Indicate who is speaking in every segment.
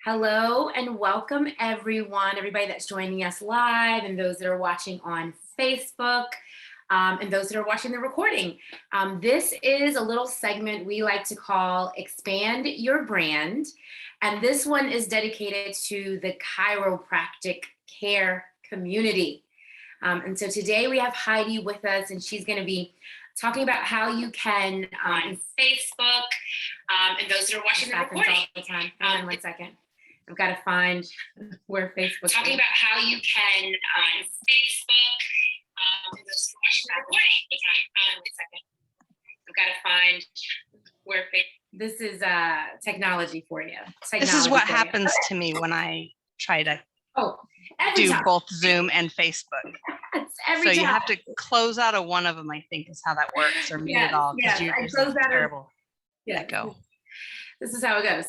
Speaker 1: Hello and welcome everybody that's joining us live and those that are watching on Facebook and those that are watching the recording. This is a little segment we like to call Expand Your Brand. And this one is dedicated to the chiropractic care community. And so today we have Heidi with us and she's going to be talking about how you can on Facebook and those that are watching the recording all the time. Hold on 1 second. I've got to find where Facebook talking about how you can on Facebook and those that are watching the recording all the time. Hold on 1 second. I've got to find where Facebook. This is technology for you.
Speaker 2: This is what happens to me when I try to do both Zoom and Facebook. So you have to close out of one of them, I think is how that works, or mute it all, because you're terrible.
Speaker 1: Yeah, go. This is how it goes.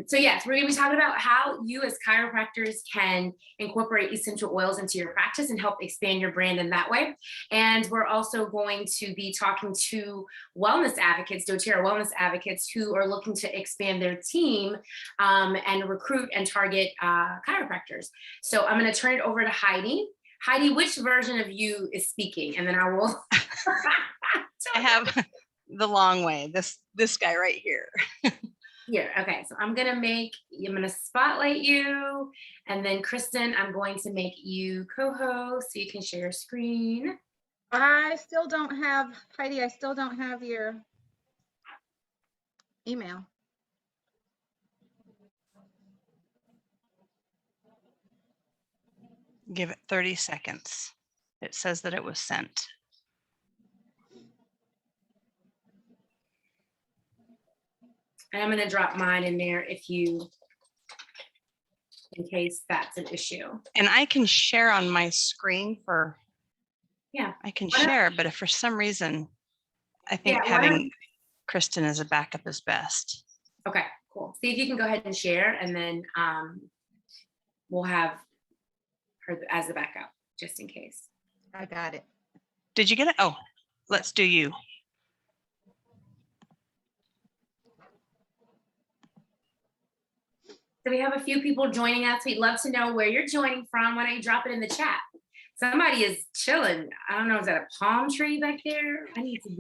Speaker 1: So yes, we're going to be talking about how you as chiropractors can incorporate essential oils into your practice and help expand your brand in that way. And we're also going to be talking to wellness advocates, dōTERRA wellness advocates who are looking to expand their team and recruit and target chiropractors. So I'm going to turn it over to Heidi. Heidi, which version of you is speaking? And then I will.
Speaker 2: I have the long way. This guy right here.
Speaker 1: Here. Okay. So I'm going to spotlight you. And then Kristen, I'm going to make you co-host so you can share your screen.
Speaker 3: I still don't have, Heidi, I still don't have your email.
Speaker 2: Give it 30 seconds. It says that it was sent.
Speaker 1: And I'm going to drop mine in there in case that's an issue.
Speaker 2: And I can share on my screen I can share, but if for some reason, I think having Kristen as a backup is best.
Speaker 1: Okay, cool. See if you can go ahead and share, and then we'll have her as the backup, just in case.
Speaker 3: I got it.
Speaker 2: Did you get it? Oh, let's do you.
Speaker 1: So we have a few people joining us. We'd love to know where you're joining from. Why don't you drop it in the chat? Somebody is chilling. I don't know, is that a palm tree back there? I need to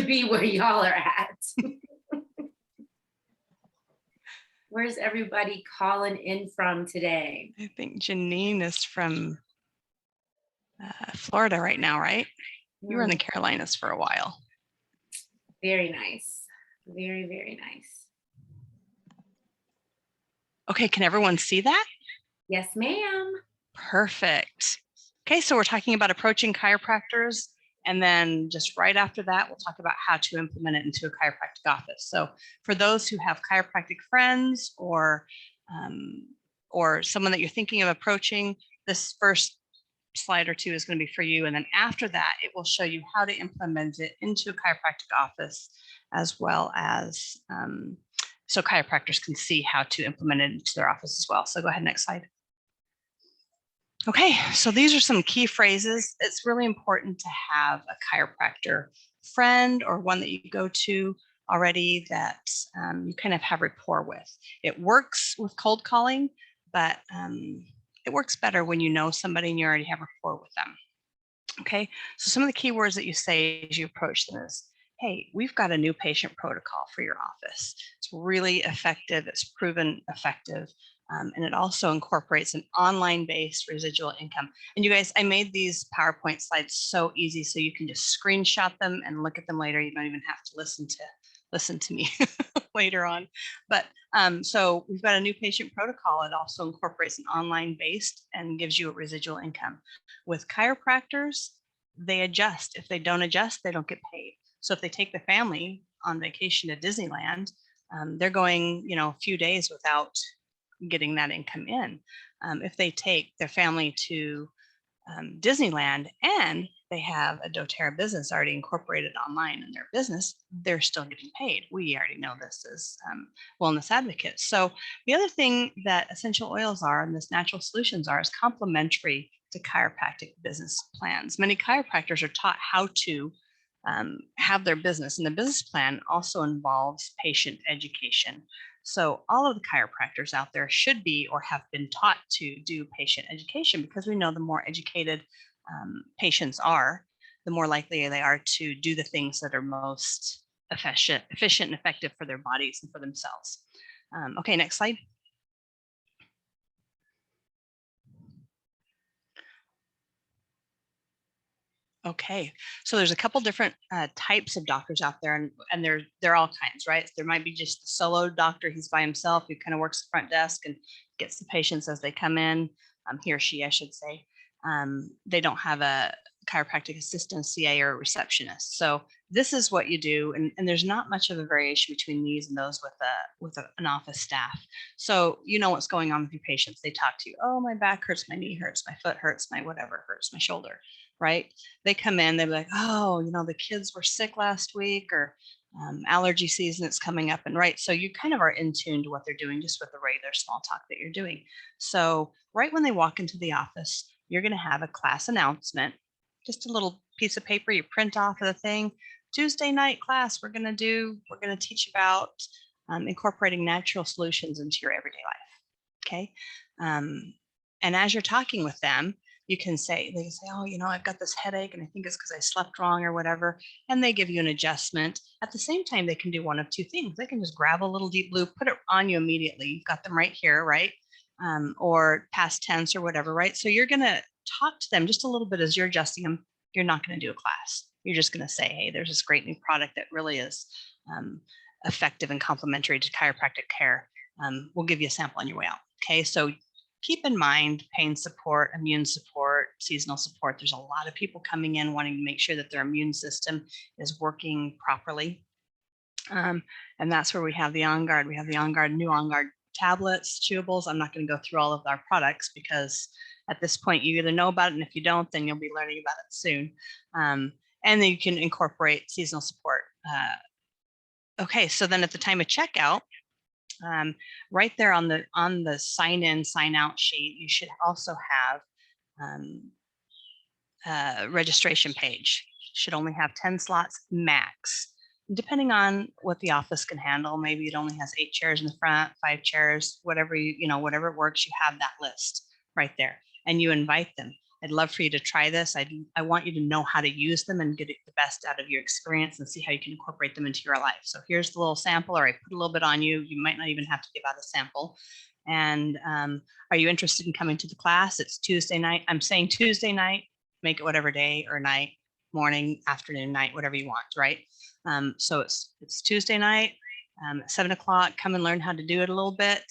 Speaker 1: be where y'all are at. Where's everybody calling in from today?
Speaker 2: I think Janine is from Florida right now, right? You were in the Carolinas for a while.
Speaker 1: Very nice. Very, very nice.
Speaker 2: Okay, can everyone see that?
Speaker 1: Yes, ma'am.
Speaker 2: Perfect. Okay, so we're talking about approaching chiropractors, and then just right after that, we'll talk about how to implement it into a chiropractic office. So for those who have chiropractic friends or someone that you're thinking of approaching, this first slide or two is going to be for you. And then after that, it will show you how to implement it into a chiropractic office, as well as so chiropractors can see how to implement it into their office as well. So go ahead, next slide. Okay, so these are some key phrases. It's really important to have a chiropractor friend or one that you go to already that you kind of have rapport with. It works with cold calling, but it works better when you know somebody and you already have rapport with them. Okay, so some of the key words that you say as you approach them is, hey, we've got a new patient protocol for your office. It's really effective. It's proven effective. And it also incorporates an online-based residual income. And you guys, I made these PowerPoint slides so easy so you can just screenshot them and look at them later. You don't even have to listen to me later on. But so we've got a new patient protocol. It also incorporates an online-based and gives you a residual income. With chiropractors, they adjust. If they don't adjust, they don't get paid. So if they take the family on vacation to Disneyland, they're going, a few days without getting that income in. If they take their family to Disneyland and they have a dōTERRA business already incorporated online in their business, they're still getting paid. We already know this as wellness advocates. So the other thing that essential oils are and this natural solutions are is complementary to chiropractic business plans. Many chiropractors are taught how to have their business, and the business plan also involves patient education. So all of the chiropractors out there should be or have been taught to do patient education, because we know the more educated patients are, the more likely they are to do the things that are most efficient and effective for their bodies and for themselves. Okay, next slide. Okay, so there's a couple different types of doctors out there, and they're all kinds, right? There might be just the solo doctor, he's by himself, who kind of works the front desk and gets the patients as they come in, he or she, I should say. They don't have a chiropractic assistant, CA, or a receptionist. So this is what you do, and there's not much of a variation between these and those with an office staff. So you know what's going on with your patients. They talk to you, oh, my back hurts, my knee hurts, my foot hurts, my whatever hurts, my shoulder, right? They come in, they're like, oh, the kids were sick last week, or allergy season is coming up, and right. So you kind of are in tune to what they're doing just with the regular small talk that you're doing. So right when they walk into the office, you're going to have a class announcement, just a little piece of paper you print off of the thing. Tuesday night class, we're going to teach about incorporating natural solutions into your everyday life. Okay. And as you're talking with them, they can say, oh, I've got this headache and I think it's because I slept wrong or whatever. And they give you an adjustment. At the same time, they can do one of two things. They can just grab a little deep blue, put it on you immediately. You've got them right here, right? Or past tense or whatever, right? So you're going to talk to them just a little bit as you're adjusting them. You're not going to do a class. You're just going to say, hey, there's this great new product that really is effective and complementary to chiropractic care. We'll give you a sample on your way out. Okay, so keep in mind pain support, immune support, seasonal support. There's a lot of people coming in wanting to make sure that their immune system is working properly. And that's where we have the On Guard. We have the On Guard, new On Guard tablets, chewables. I'm not going to go through all of our products because at this point you either know about it, and if you don't, then you'll be learning about it soon. And then you can incorporate seasonal support. Okay, so then at the time of checkout, right there on the sign in, sign out sheet, you should also have a registration page. Should only have 10 slots max. Depending on what the office can handle, maybe it only has 8 chairs in the front, 5 chairs, whatever whatever works, you have that list right there, and you invite them. I'd love for you to try this. I want you to know how to use them and get the best out of your experience and see how you can incorporate them into your life. So here's the little sample, or I put a little bit on you. You might not even have to give out a sample. And are you interested in coming to the class? It's Tuesday night. I'm saying Tuesday night, make it whatever day or night, morning, afternoon, night, whatever you want, right? So it's Tuesday night, at 7 o'clock, come and learn how to do it a little bit.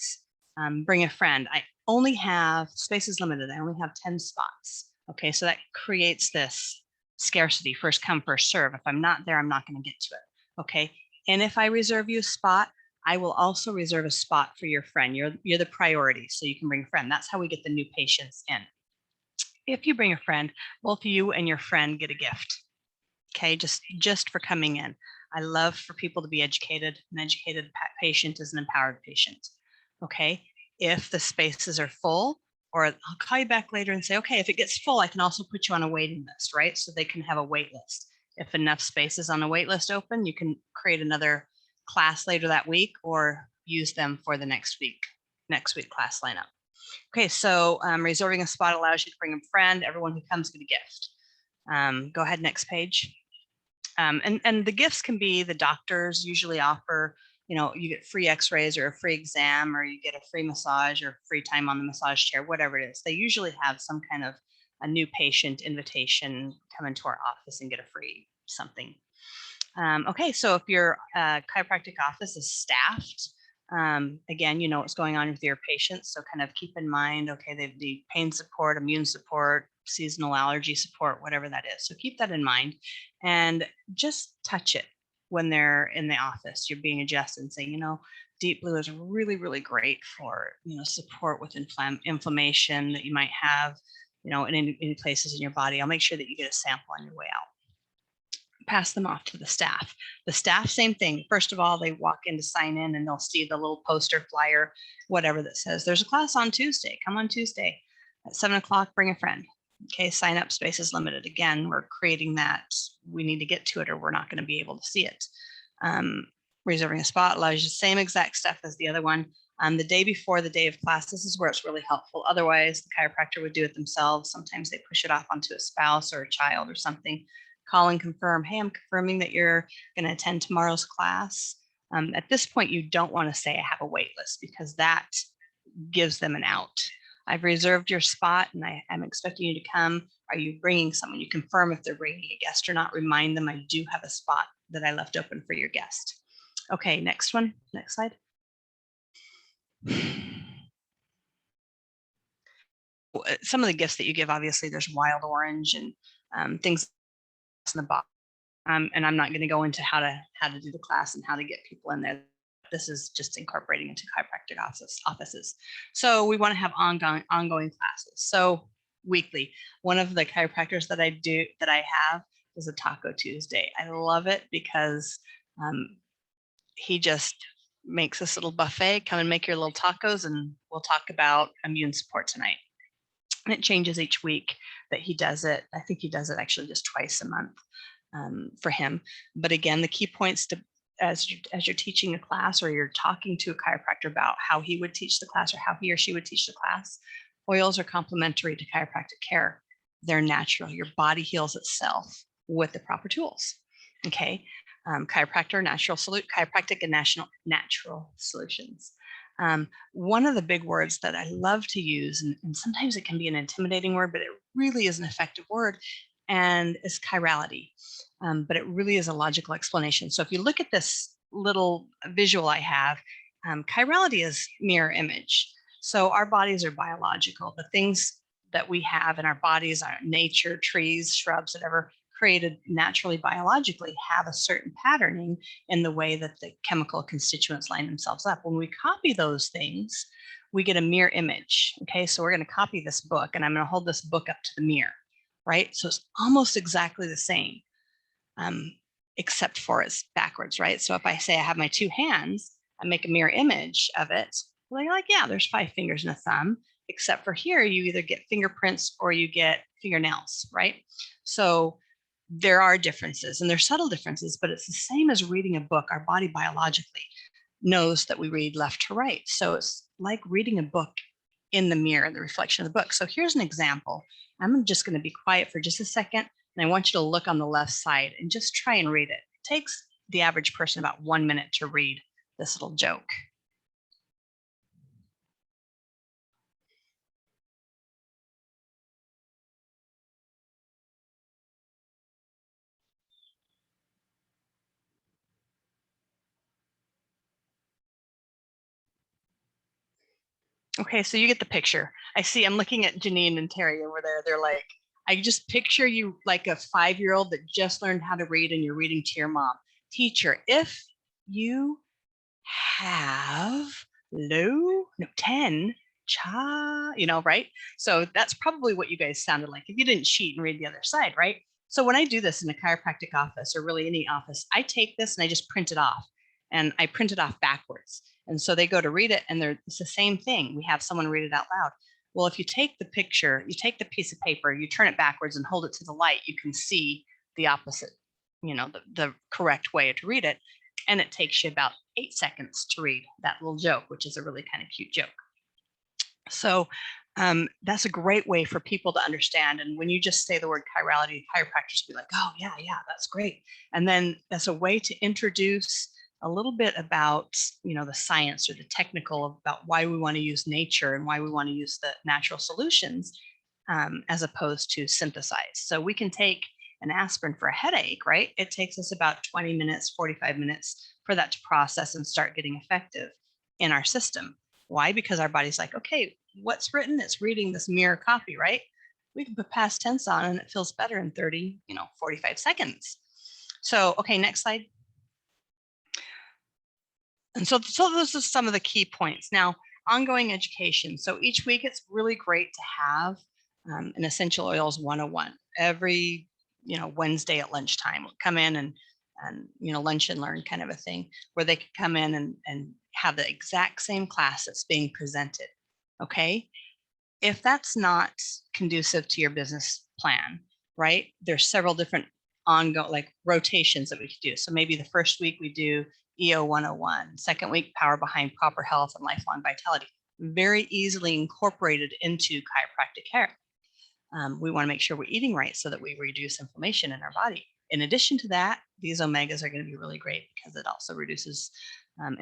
Speaker 2: Bring a friend. I only have, space is limited. I only have 10 spots. Okay, so that creates this scarcity, first come, first serve. If I'm not there, I'm not going to get to it. Okay, and if I reserve you a spot, I will also reserve a spot for your friend. You're the priority, so you can bring a friend. That's how we get the new patients in. If you bring a friend, both you and your friend get a gift. Okay, just for coming in. I love for people to be educated. An educated patient is an empowered patient. Okay, if the spaces are full, or I'll call you back later and say, okay, if it gets full, I can also put you on a waiting list, right? So they can have a wait list. If enough spaces on a wait list open, you can create another class later that week or use them for the next week class lineup. Okay, so reserving a spot allows you to bring a friend. Everyone who comes get a gift. Go ahead, next page. And the gifts can be, the doctors usually offer, you get free x-rays or a free exam, or you get a free massage or free time on the massage chair, whatever it is. They usually have some kind of a new patient invitation, come into our office and get a free something. Okay, so if your chiropractic office is staffed, again, you know what's going on with your patients. So kind of keep in mind, okay, they need pain support, immune support, seasonal allergy support, whatever that is. So keep that in mind and just touch it when they're in the office. You're being adjusted and saying, deep blue is really, really great for, support with inflammation that you might have, in any places in your body. I'll make sure that you get a sample on your way out. Pass them off to the staff. The staff, same thing. First of all, they walk in to sign in and they'll see the little poster flyer, whatever, that says there's a class on Tuesday. Come on Tuesday at 7 o'clock, bring a friend. Okay, sign up, space is limited. Again, we're creating that. We need to get to it or we're not going to be able to see it. reserving a spot allows you the same exact stuff as the other one. The day before the day of class, this is where it's really helpful. Otherwise, the chiropractor would do it themselves. Sometimes they push it off onto a spouse or a child or something. Call and confirm, hey, I'm confirming that you're going to attend tomorrow's class. At this point, you don't want to say I have a wait list, because that gives them an out. I've reserved your spot and I'm expecting you to come. Are you bringing someone? You confirm if they're bringing a guest or not. Remind them I do have a spot that I left open for your guest. Okay, next one, next slide. Some of the gifts that you give, obviously there's wild orange and things in the box. And I'm not going to go into how to do the class and how to get people in there. This is just incorporating into chiropractic offices. So we want to have ongoing classes. So weekly, one of the chiropractors that I have is a Taco Tuesday. I love it because he just makes this little buffet. Come and make your little tacos, and we'll talk about immune support tonight. And it changes each week that he does it. I think he does it actually just twice a month for him. But again, the key points to as you're teaching a class, or you're talking to a chiropractor about how he would teach the class or how he or she would teach the class, oils are complementary to chiropractic care. They're natural. Your body heals itself with the proper tools. Okay. Chiropractic and natural solutions. One of the big words that I love to use, and sometimes it can be an intimidating word, but it really is an effective word, and is chirality. But it really is a logical explanation. So if you look at this little visual I have, chirality is mirror image. So our bodies are biological. The things that we have in our bodies, our nature, trees, shrubs, whatever, created naturally biologically, have a certain patterning in the way that the chemical constituents line themselves up. When we copy those things, we get a mirror image. Okay, so we're going to copy this book, and I'm going to hold this book up to the mirror, right? So it's almost exactly the same, except for it's backwards, right? So if I say I have my two hands, I make a mirror image of it. Well, you're like, yeah, there's 5 fingers and a thumb, except for here, you either get fingerprints or you get fingernails, right? So there are differences, and there's subtle differences, but it's the same as reading a book. Our body biologically knows that we read left to right. So it's like reading a book in the mirror, the reflection of the book. So here's an example. I'm just going to be quiet for just a second, and I want you to look on the left side and just try and read it. It takes the average person about 1 minute to read this little joke. Okay, so you get the picture. I'm looking at Janine and Terry over there. They're like, I just picture you like a 5-year-old that just learned how to read, and you're reading to your mom. Teacher, if you have 10, right? So that's probably what you guys sounded like if you didn't cheat and read the other side, right? So when I do this in a chiropractic office, or really any office, I take this and I just print it off, and I print it off backwards. And so they go to read it, and it's the same thing. We have someone read it out loud. Well, if you take the picture, you take the piece of paper, you turn it backwards and hold it to the light, you can see the opposite, the correct way to read it. And it takes you about 8 seconds to read that little joke, which is a really kind of cute joke. So that's a great way for people to understand. And when you just say the word chirality, chiropractors will be like, oh, yeah, that's great. And then that's a way to introduce a little bit about, the science or the technical about why we want to use nature and why we want to use the natural solutions as opposed to synthesized. So we can take an aspirin for a headache, right? It takes us about 20 minutes, 45 minutes for that to process and start getting effective in our system. Why? Because our body's like, okay, what's written? It's reading this mirror copy, right? We can put past tense on and it feels better in 30, 45 seconds. So, okay, next slide. And so those are some of the key points. Now, ongoing education. So each week it's really great to have an essential oils 101 every, Wednesday at lunchtime. We'll come in and lunch and learn kind of a thing where they could come in and have the exact same class that's being presented. Okay. If that's not conducive to your business plan, right? There's several different ongoing like rotations that we could do. So maybe the first week we do EO 101. Second week, power behind proper health and lifelong vitality. Very easily incorporated into chiropractic care. We want to make sure we're eating right so that we reduce inflammation in our body. In addition to that, these omegas are going to be really great because it also reduces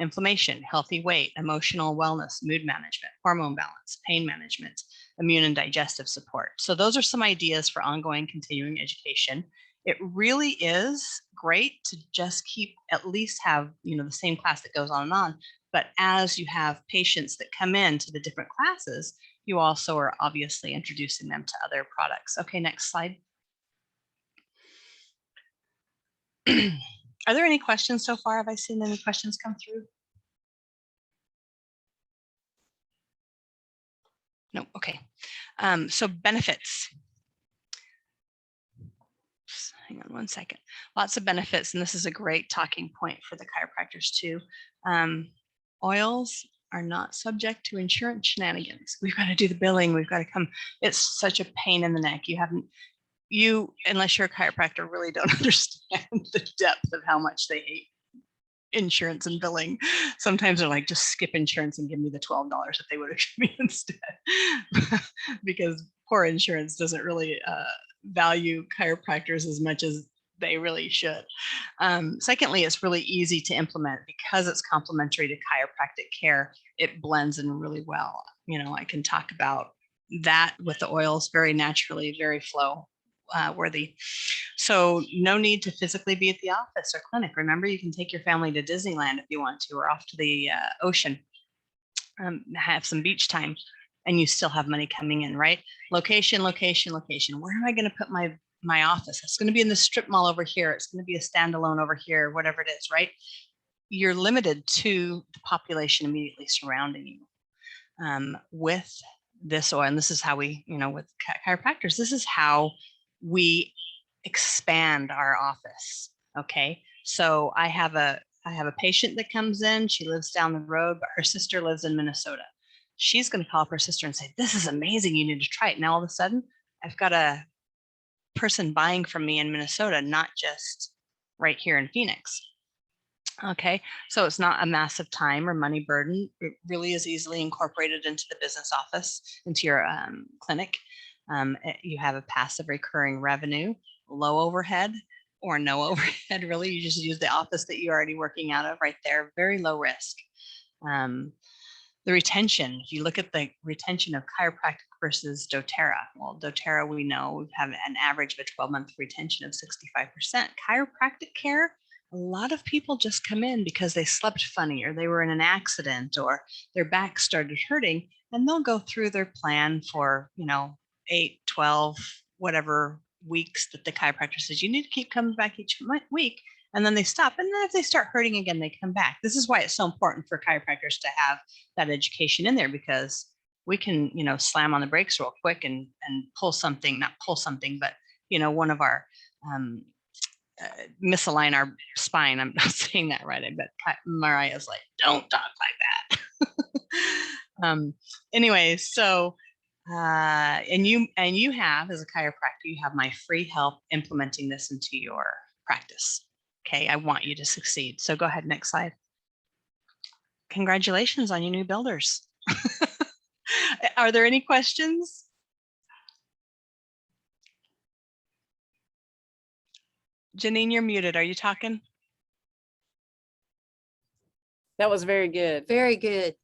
Speaker 2: inflammation, healthy weight, emotional wellness, mood management, hormone balance, pain management, immune and digestive support. So those are some ideas for ongoing continuing education. It really is great to just keep, at least have, the same class that goes on and on. But as you have patients that come in to the different classes, you also are obviously introducing them to other products. Okay, next slide. Are there any questions so far? Have I seen any questions come through? No, okay. So benefits. Hang on one second. Lots of benefits, and this is a great talking point for the chiropractors too. Oils are not subject to insurance shenanigans. We've got to do the billing. We've got to come. It's such a pain in the neck. Unless you're a chiropractor, really don't understand the depth of how much they hate insurance and billing. Sometimes they're like, just skip insurance and give me the $12 that they would have given me instead. Because poor insurance doesn't really value chiropractors as much as they really should. Secondly, it's really easy to implement because it's complementary to chiropractic care. It blends in really well. I can talk about that with the oils very naturally, very flow worthy. So no need to physically be at the office or clinic. Remember, you can take your family to Disneyland if you want to, or off to the ocean, have some beach time, and you still have money coming in, right? Location, location, location. Where am I going to put my office? It's going to be in the strip mall over here. It's going to be a standalone over here, whatever it is, right? You're limited to the population immediately surrounding you. With this oil, and this is how we, with chiropractors, this is how we expand our office. Okay. So I have a patient that comes in. She lives down the road, but her sister lives in Minnesota. She's going to call up her sister and say, this is amazing. You need to try it. Now, all of a sudden, I've got a person buying from me in Minnesota, not just right here in Phoenix. Okay. So it's not a massive time or money burden. It really is easily incorporated into the business office, into your clinic. You have a passive recurring revenue, low overhead or no overhead, really. You just use the office that you're already working out of right there. Very low risk. The retention, if you look at the retention of chiropractic versus dōTERRA, well, dōTERRA, we know we have an average of a 12-month retention of 65%. Chiropractic care, a lot of people just come in because they slept funny or they were in an accident or their back started hurting, and they'll go through their plan for, 8, 12, whatever weeks that the chiropractor says, you need to keep coming back each week. And then they stop. And then if they start hurting again, they come back. This is why it's so important for chiropractors to have that education in there, because we can, slam on the brakes real quick and pull something, not pull something, but, one of our, misalign our spine. I'm not saying that right. I bet Mariah's like, don't talk like that. Anyway, so, and you have, as a chiropractor, you have my free help implementing this into your practice. Okay, I want you to succeed. So go ahead, next slide. Congratulations on your new builders. Are there any questions? Janine, you're muted. Are you talking?
Speaker 4: That was very good.
Speaker 3: Very good.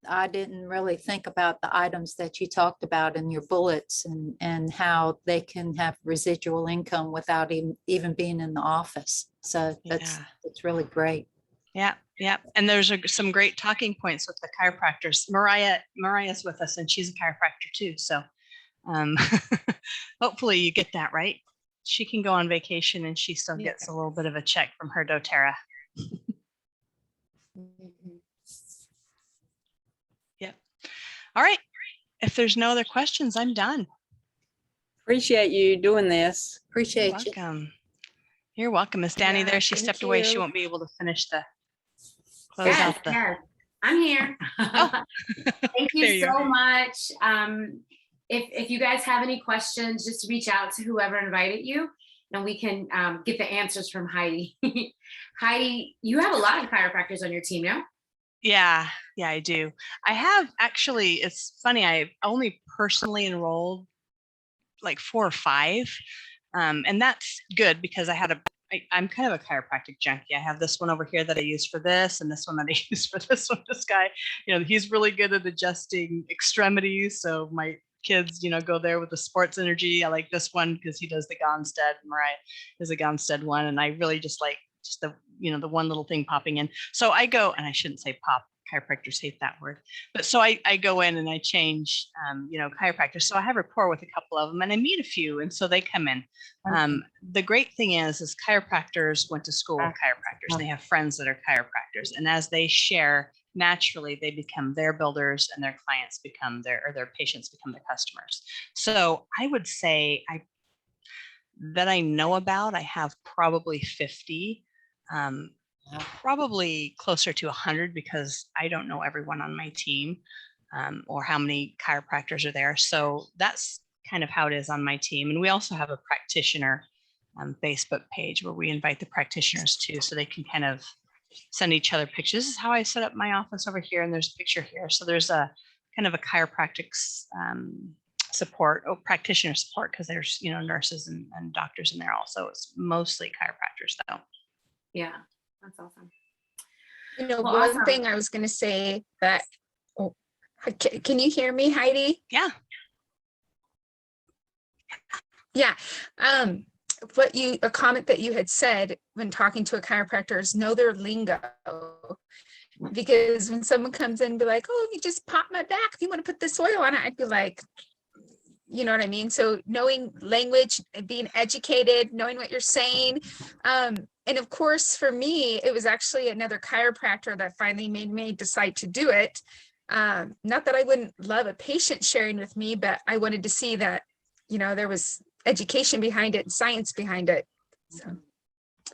Speaker 3: I didn't really think about the items that you talked about in your bullets and how they can have residual income without even being in the office. So that's really great.
Speaker 2: Yeah. And there's some great talking points with the chiropractors. Mariah's with us and she's a chiropractor too. So hopefully you get that right. She can go on vacation and she still gets a little bit of a check from her dōTERRA. Yep. All right. If there's no other questions, I'm done.
Speaker 4: Appreciate you doing this.
Speaker 3: Appreciate
Speaker 2: you. Welcome. You're welcome. Is Danny there? She stepped away. She won't be able to finish the close out the.
Speaker 1: Yes. I'm here.
Speaker 2: Oh.
Speaker 1: Thank you so much. If you guys have any questions, just reach out to whoever invited you. and we can get the answers from Heidi. Heidi, you have a lot of chiropractors on your team, no?
Speaker 2: Yeah, I do. I have actually, it's funny, I only personally enrolled like 4 or 5. And that's good because I'm kind of a chiropractic junkie. I have this one over here that I use for this, and this one that I use for this one. This guy, he's really good at adjusting extremities. So my kids, go there with the sports energy. I like this one because he does the Gonstead. Mariah is a Gonstead one. And I really just like the one little thing popping in. So I go, and I shouldn't say pop, chiropractors hate that word, but so I go in and I change, chiropractors. So I have rapport with a couple of them, and I meet a few, and so they come in. The great thing is chiropractors went to school with chiropractors. They have friends that are chiropractors, and as they share, naturally they become their builders, and their clients become their patients become their customers. So I would say that I know about, I have probably 50. Probably closer to 100 because I don't know everyone on my team, or how many chiropractors are there. So that's kind of how it is on my team. And we also have a practitioner Facebook page where we invite the practitioners too, so they can kind of send each other pictures. This is how I set up my office over here, and there's a picture here. So there's a kind of a chiropractic support, practitioner support, because there's nurses and doctors in there also. It's mostly chiropractors though.
Speaker 1: Yeah. That's awesome.
Speaker 5: Well,
Speaker 1: Well,
Speaker 5: one
Speaker 1: awesome.
Speaker 5: thing I was going to say that, can you hear me, Heidi?
Speaker 2: Yeah.
Speaker 5: Yeah. A comment that you had said when talking to a chiropractor is know their lingo. Because when someone comes in and be like, oh, you just pop my back, if you want to put this oil on it, I'd be like, you know what I mean? So knowing language, being educated, knowing what you're saying. And of course, for me, it was actually another chiropractor that finally made me decide to do it. Not that I wouldn't love a patient sharing with me, but I wanted to see that, there was education behind it and science behind it. So.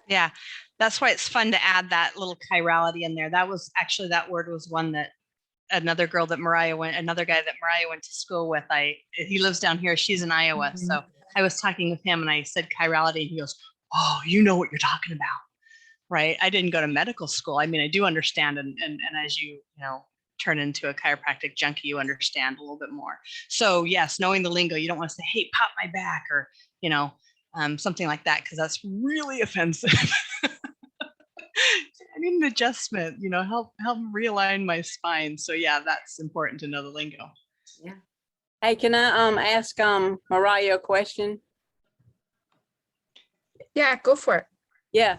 Speaker 2: Yeah, that's why it's fun to add that little chirality in there. That word was one that another guy that Mariah went to school with. He lives down here. She's in Iowa.
Speaker 5: Mm-hmm.
Speaker 2: So I was talking with him and I said chirality, and he goes, oh, you know what you're talking about, right? I didn't go to medical school. I mean, I do understand. And as you turn into a chiropractic junkie, you understand a little bit more. So yes, knowing the lingo, you don't want to say, hey, pop my back, or, something like that, because that's really offensive. I need an adjustment, help realign my spine. So yeah, that's important to know the lingo.
Speaker 1: Yeah.
Speaker 4: Hey, can I ask Mariah a question?
Speaker 5: Yeah, go for it.
Speaker 4: Yeah.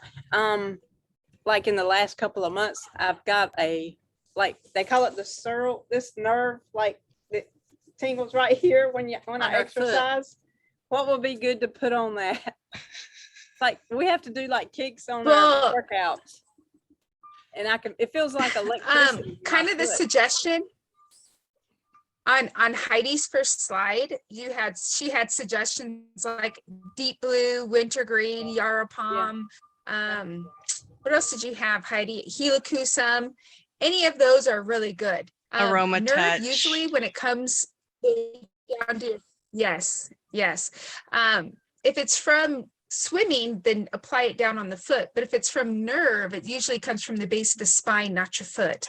Speaker 4: Like in the last couple of months, I've got they call it this nerve, like it tingles right here when I exercise. What would be good to put on that? Like we have to do like kicks on our workouts, and it feels like electricity.
Speaker 5: Kind of the suggestion on Heidi's first slide, she had suggestions like deep blue, wintergreen, Yarrow palm. Yeah. What else did you have, Heidi? Helicusum. Any of those are really good.
Speaker 2: Aroma touch.
Speaker 5: Usually when it comes down to, yes. If it's from swimming, then apply it down on the foot. But if it's from nerve, it usually comes from the base of the spine, not your foot.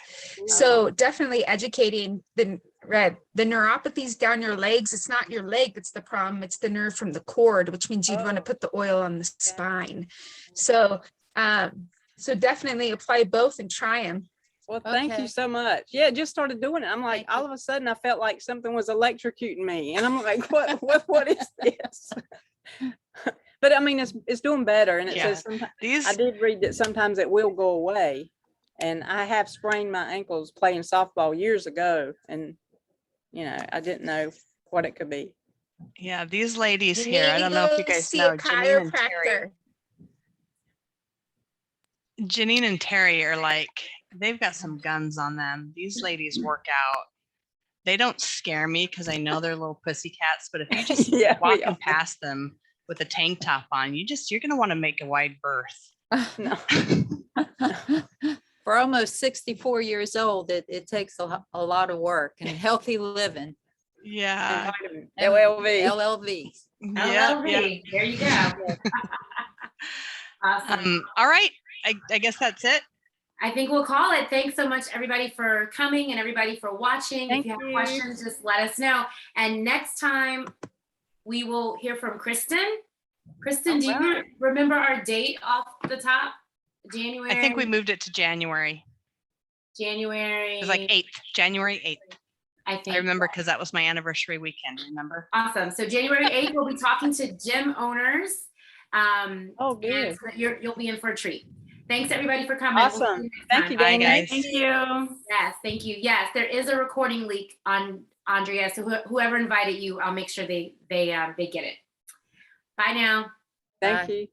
Speaker 5: So definitely educating the neuropathies down your legs. It's not your leg that's the problem. It's the nerve from the cord, which means you'd want to put the oil on the spine. So definitely apply both and try them.
Speaker 4: Well, thank you so much. Yeah, just started doing it. I'm like, all of a sudden I felt like something was electrocuting me. And I'm like, what is this? But I mean, it's doing better. And it says I did read that sometimes it will go away. And I have sprained my ankles playing softball years ago. And, I didn't know what it could be.
Speaker 2: Yeah, these ladies here, I don't know if you guys know, Janine and Terry are like, they've got some guns on them. These ladies work out. They don't scare me because I know they're little pussy cats, but if you just walking past them with a tank top on, you're going to want to make a wide berth.
Speaker 3: No. For almost 64 years old, it takes a lot of work and healthy living.
Speaker 2: Yeah.
Speaker 4: vitamin, LLV.
Speaker 3: LLV.
Speaker 2: Yeah.
Speaker 1: LLV. There you go. Awesome.
Speaker 2: All right. I guess that's it.
Speaker 1: I think we'll call it. Thanks so much, everybody, for coming and everybody for watching.
Speaker 4: Thank
Speaker 1: if you have
Speaker 4: you.
Speaker 1: questions, just let us know. And next time, we will hear from Kristen. Kristen, do you remember our date off the top? January?
Speaker 2: I think we moved it to January.
Speaker 1: January.
Speaker 2: It was like 8th, January 8th.
Speaker 1: I think.
Speaker 2: I remember because that was my anniversary weekend, remember?
Speaker 1: Awesome. So January 8th, we'll be talking to gym owners.
Speaker 4: Oh, good.
Speaker 1: And so that you'll be in for a treat. Thanks, everybody, for coming. We'll see
Speaker 4: Awesome.
Speaker 1: you next
Speaker 4: Thank
Speaker 1: time.
Speaker 4: you,
Speaker 2: Bye,
Speaker 4: Dana.
Speaker 2: guys.
Speaker 6: Thank you.
Speaker 1: Yes, thank you. Yes, there is a recording leak on Andrea. So whoever invited you, I'll make sure they get it. Bye now.
Speaker 4: Thank
Speaker 3: Bye.
Speaker 4: you.